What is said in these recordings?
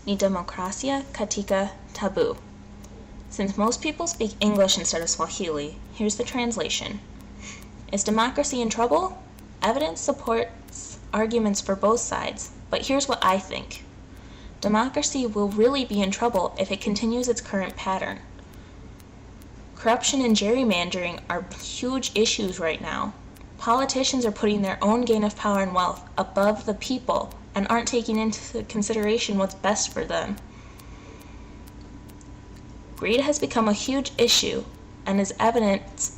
ni demokrasia katika tabu. Since most people speak English instead of Swahili, here's the translation. Is democracy in trouble? Evidence supports arguments for both sides, but here's what I think. Democracy will really be in trouble if it continues its current pattern. Corruption and gerrymandering are huge issues right now. Politicians are putting their own gain of power and wealth above the people and aren't taking into consideration what's best for them. Greed has become a huge issue and is evidenced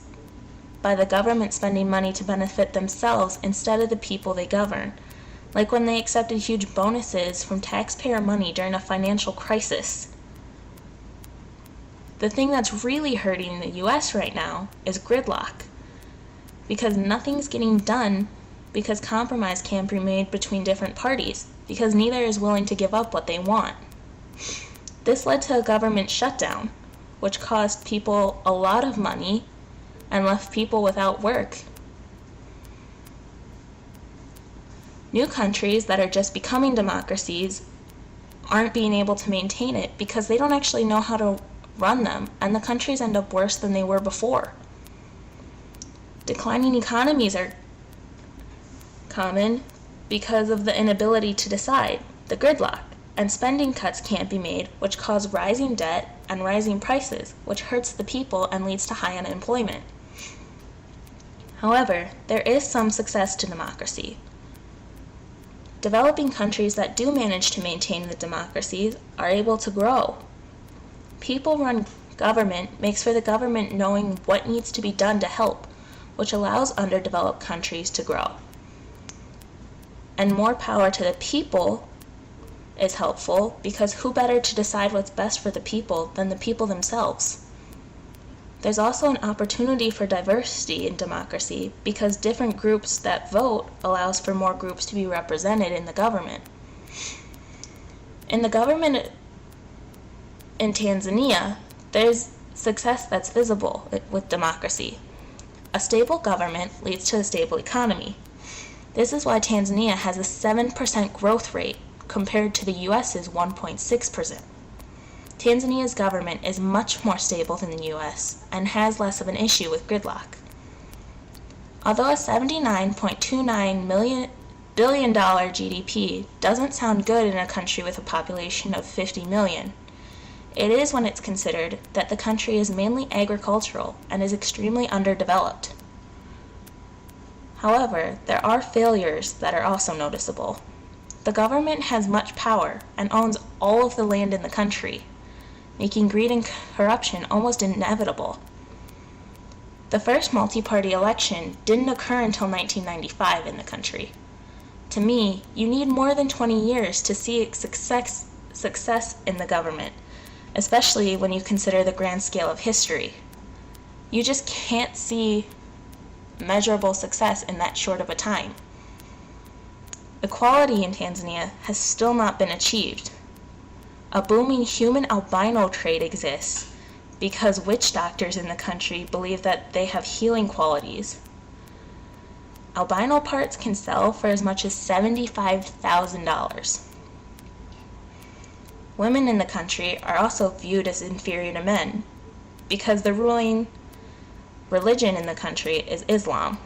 by the government spending money to benefit themselves instead of the people they govern, like when they accepted huge bonuses from taxpayer money during a financial crisis. The thing that's really hurting the US right now is gridlock, because nothing's getting done because compromise can't be made between different parties, because neither is willing to give up what they want. This led to a government shutdown, which cost people a lot of money and left people without work. New countries that are just becoming democracies aren't being able to maintain it because they don't actually know how to run them, and the countries end up worse than they were before. Declining economies are common because of the inability to decide, the gridlock, and spending cuts can't be made, which cause rising debt and rising prices, which hurts the people and leads to high unemployment. However, there is some success to democracy. Developing countries that do manage to maintain the democracies are able to grow. People-run government makes for the government knowing what needs to be done to help, which allows underdeveloped countries to grow. And more power to the people is helpful because who better to decide what's best for the people than the people themselves? There's also an opportunity for diversity in democracy because different groups that vote allows for more groups to be represented in the government. In the government in Tanzania, there's success that's visible with democracy. A stable government leads to a stable economy. This is why Tanzania has a 7% growth rate compared to the US's 1.6%. Tanzania's government is much more stable than the US and has less of an issue with gridlock. Although a $79.29 billion GDP doesn't sound good in a country with a population of 50 million, it is when it's considered that the country is mainly agricultural and is extremely underdeveloped. However, there are failures that are also noticeable. The government has much power and owns all of the land in the country, making greed and corruption almost inevitable. The first multi-party election didn't occur until 1995 in the country. To me, you need more than 20 years to see success in the government, especially when you consider the grand scale of history. You just can't see measurable success in that short of a time. Equality in Tanzania has still not been achieved. A booming human albino trade exists because witch doctors in the country believe that they have healing qualities. Albino parts can sell for as much as $75,000. Women in the country are also viewed as inferior to men because the ruling religion in the country is Islam.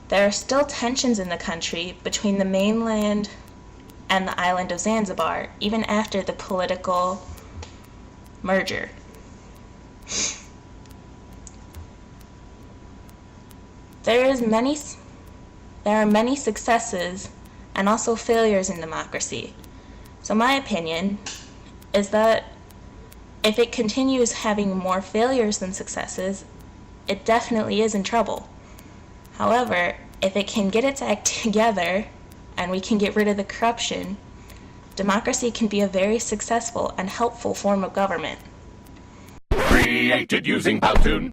There are still tensions in the country between the mainland and the island of Zanzibar, even after the political merger. There are many successes and also failures in democracy. So my opinion is that if it continues having more failures than successes, it definitely is in trouble. However, if it can get its act together and we can get rid of the corruption, democracy can be a very successful and helpful form of government. Created using Powtoon.